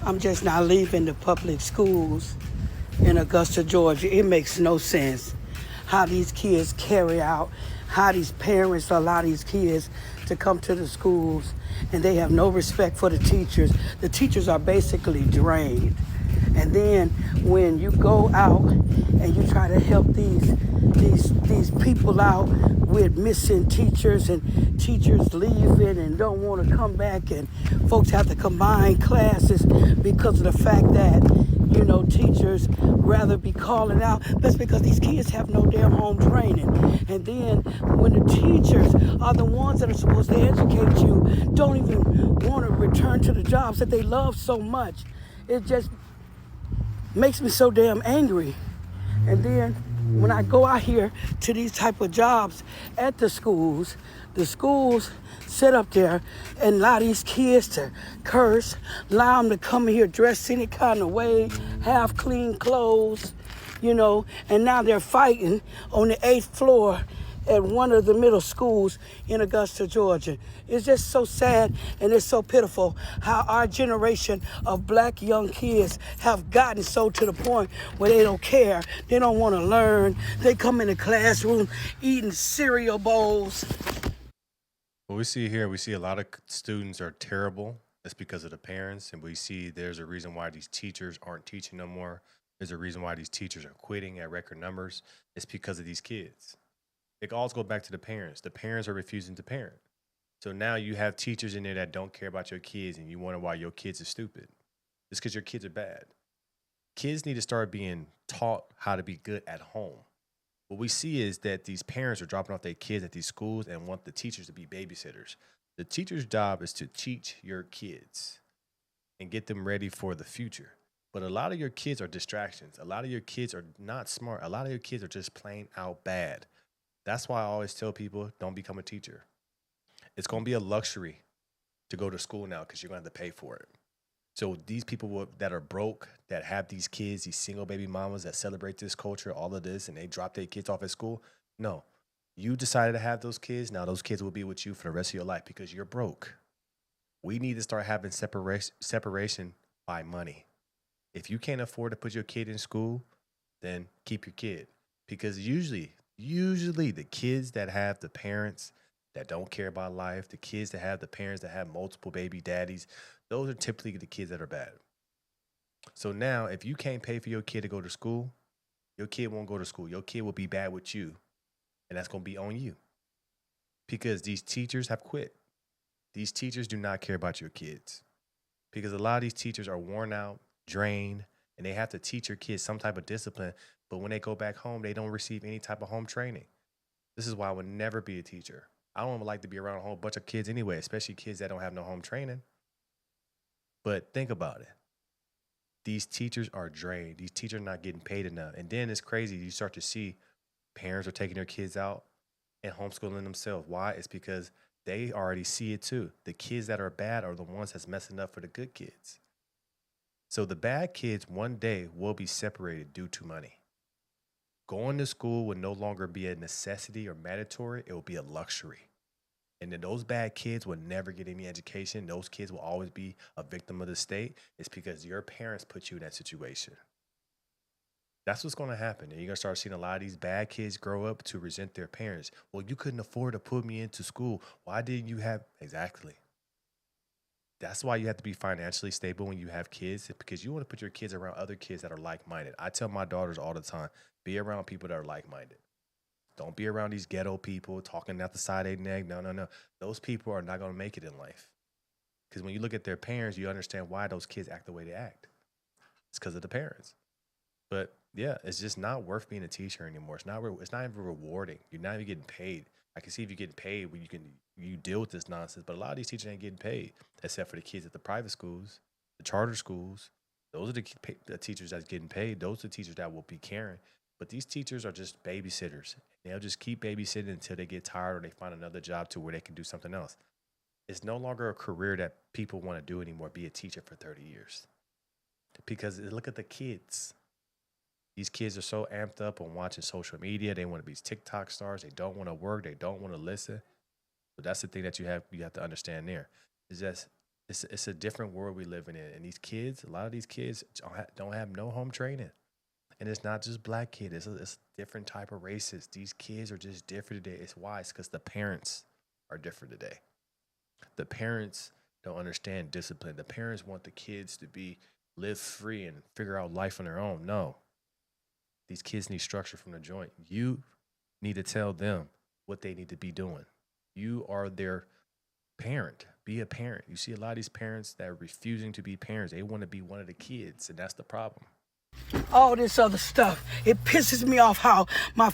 I'm just not leaving the public schools in Augusta, Georgia. It makes no sense how these kids carry out, how these parents allow these kids to come to the schools and they have no respect for the teachers. The teachers are basically drained. And then when you go out and you try to help these people out with missing teachers and teachers leaving and don't want to come back and folks have to combine classes because of the fact that teachers rather be calling out. That's because these kids have no damn home training. And then when the teachers are the ones that are supposed to educate you, don't even want to return to the jobs that they love so much. It just makes me so damn angry. And then when I go out here to these type of jobs at the schools sit up there and allow these kids to curse, allow them to come here dressed any kind of way, have clean clothes, and now they're fighting on the 8th floor at one of the middle schools in Augusta, Georgia. It's just so sad and it's so pitiful how our generation of black young kids have gotten so to the point where they don't care. They don't want to learn. They come in the classroom eating cereal bowls. What we see here, we see a lot of students are terrible. That's because of the parents. And we see there's a reason why these teachers aren't teaching no more. There's a reason why these teachers are quitting at record numbers. It's because of these kids. It all goes back to the parents. The parents are refusing to parent. So now you have teachers in there that don't care about your kids and you wonder why your kids are stupid. It's because your kids are bad. Kids need to start being taught how to be good at home. What we see is that these parents are dropping off their kids at these schools and want the teachers to be babysitters. The teacher's job is to teach your kids and get them ready for the future. But a lot of your kids are distractions. A lot of your kids are not smart. A lot of your kids are just plain out bad. That's why I always tell people don't become a teacher. It's going to be a luxury to go to school now because you're going to have to pay for it. So these people that are broke, that have these kids, these single baby mamas that celebrate this culture, all of this, and they drop their kids off at school, no. You decided to have those kids. Now those kids will be with you for the rest of your life because you're broke. We need to start having separation by money. If you can't afford to put your kid in school, then keep your kid. Because usually the kids that have the parents that don't care about life, the kids that have the parents that have multiple baby daddies, those are typically the kids that are bad. So now, if you can't pay for your kid to go to school, your kid won't go to school. Your kid will be bad with you, and that's going to be on you because these teachers have quit. These teachers do not care about your kids because a lot of these teachers are worn out, drained, and they have to teach your kids some type of discipline. But when they go back home, they don't receive any type of home training. This is why I would never be a teacher. I don't like to be around a whole bunch of kids anyway, especially kids that don't have no home training. But think about it. These teachers are drained. These teachers are not getting paid enough. And then it's crazy. You start to see parents are taking their kids out and homeschooling themselves. Why? It's because they already see it too. The kids that are bad are the ones that's messing up for the good kids. So the bad kids one day will be separated due to money. Going to school will no longer be a necessity or mandatory. It will be a luxury. And then those bad kids will never get any education. Those kids will always be a victim of the state. It's because your parents put you in that situation. That's what's going to happen. And you're going to start seeing a lot of these bad kids grow up to resent their parents. Well, you couldn't afford to put me into school. Why didn't you have? Exactly. That's why you have to be financially stable when you have kids, because you want to put your kids around other kids that are like-minded. I tell my daughters all the time, be around people that are like-minded. Don't be around these ghetto people talking out the side of their neck. No. Those people are not going to make it in life. Because when you look at their parents, you understand why those kids act the way they act. It's because of the parents. But yeah, it's just not worth being a teacher anymore. It's not even rewarding. You're not even getting paid. I can see if you're getting paid when you deal with this nonsense. But a lot of these teachers ain't getting paid, except for the kids at the private schools, the charter schools. Those are the teachers that's getting paid. Those are the teachers that will be caring. But these teachers are just babysitters. They'll just keep babysitting until they get tired or they find another job to where they can do something else. It's no longer a career that people want to do anymore, be a teacher for 30 years. Because look at the kids. These kids are so amped up on watching social media. They want to be TikTok stars. They don't want to work. They don't want to listen. So that's the thing that you have to understand there. It's It's a different world we living in, and these kids, a lot of these kids don't have no home training, and it's not just black kids. It's a different type of races. These kids are just different today. It's why. It's because the parents are different today. The parents don't understand discipline. The parents want the kids to be live free and figure out life on their own. No, these kids need structure from the joint. You need to tell them what they need to be doing. You are their parent. Be a parent. You see a lot of these parents that are refusing to be parents. They want to be one of the kids, and that's the problem. All this other stuff. It pisses me off how my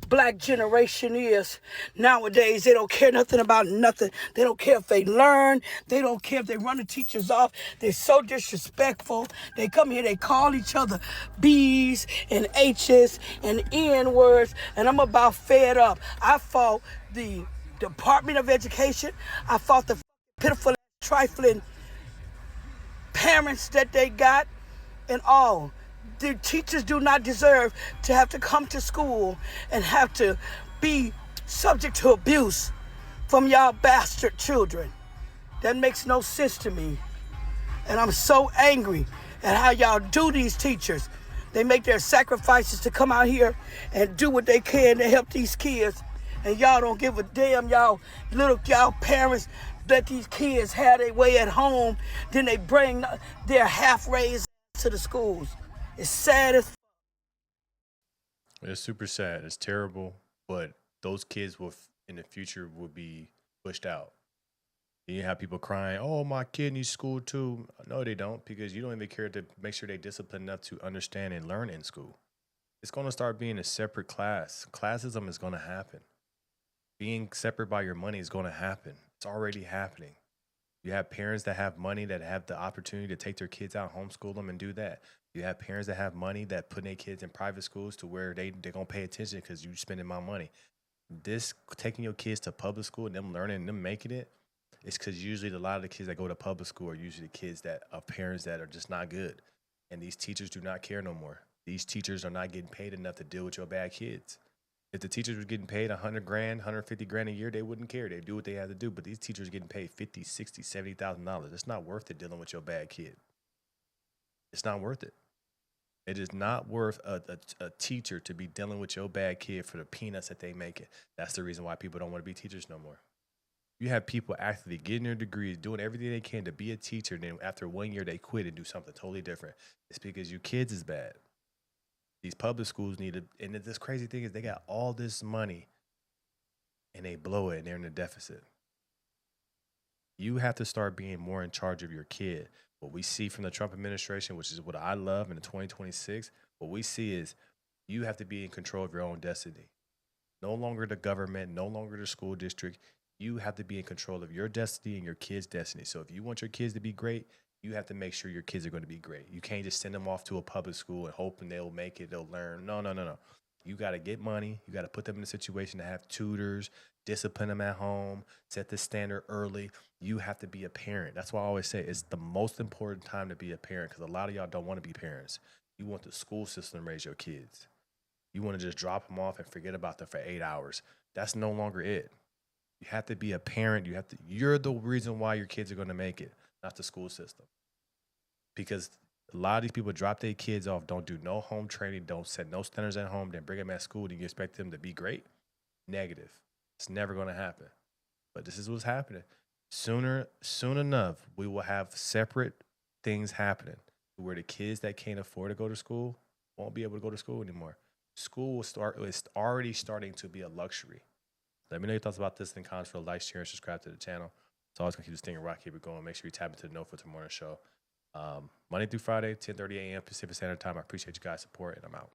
black generation is nowadays. They don't care nothing about nothing. They don't care if they learn. They don't care if they run the teachers off. They're so disrespectful. They come here, they call each other B's and H's and N words, and I'm about fed up. I fought the Department of Education. I fought the pitiful, trifling parents that they got, and all. The teachers do not deserve to have to come to school and have to be subject to abuse from y'all bastard children. That makes no sense to me. And I'm so angry at how y'all do these teachers. They make their sacrifices to come out here and do what they can to help these kids. And y'all don't give a damn. Y'all parents let these kids have their way at home. Then they bring their half-raised to the schools. It's sad as It's super sad. It's terrible, but those kids in the future will be pushed out. You have people crying, "Oh, my kid needs school too." No, they don't, because you don't even care to make sure they disciplined enough to understand and learn in school. It's going to start being a separate class. Classism is going to happen. Being separate by your money is going to happen. It's already happening. You have parents that have money that have the opportunity to take their kids out, homeschool them, and do that. You have parents that have money that put their kids in private schools to where they're going to pay attention because you're spending my money. This taking your kids to public school and them learning and them making it, it's because usually a lot of the kids that go to public school are usually the kids that of parents that are just not good. And these teachers do not care no more. These teachers are not getting paid enough to deal with your bad kids. If the teachers were getting paid 100 grand, 150 grand a year, they wouldn't care. They do what they have to do. But these teachers are getting paid $50, $60, $70,000. It's not worth it dealing with your bad kid. It's not worth it. It is not worth a teacher to be dealing with your bad kid for the peanuts that they make it. That's the reason why people don't want to be teachers no more. You have people actively getting their degrees, doing everything they can to be a teacher, and then after 1 year they quit and do something totally different. It's because your kids is bad. These public schools need to, and this crazy thing is they got all this money and they blow it and they're in a deficit. You have to start being more in charge of your kid. What we see from the Trump administration, which is what I love in the 2026, what we see is you have to be in control of your own destiny. No longer the government, no longer the school district. You have to be in control of your destiny and your kids' destiny. So if you want your kids to be great, you have to make sure your kids are going to be great. You can't just send them off to a public school and hoping they'll make it, they'll learn. No. You got to get money. You got to put them in a situation to have tutors, discipline them at home, set the standard early. You have to be a parent. That's why I always say it's the most important time to be a parent, because a lot of y'all don't want to be parents. You want the school system to raise your kids. You want to just drop them off and forget about them for 8 hours. That's no longer it. You have to be a parent. You're the reason why your kids are going to make it, not the school system. Because a lot of these people drop their kids off, don't do no home training, don't set no standards at home, then bring them at school, and you expect them to be great? Negative. It's never going to happen. But this is what's happening. Soon enough, we will have separate things happening where the kids that can't afford to go to school won't be able to go to school anymore. School is already starting to be a luxury. Let me know your thoughts about this in the comments. Like, share, and subscribe to the channel. It's always going to keep this thing rock, keep it going. Make sure you tap into the Note for Tomorrow show. Monday through Friday, 10:30 a.m. Pacific Standard Time. I appreciate you guys' support, and I'm out.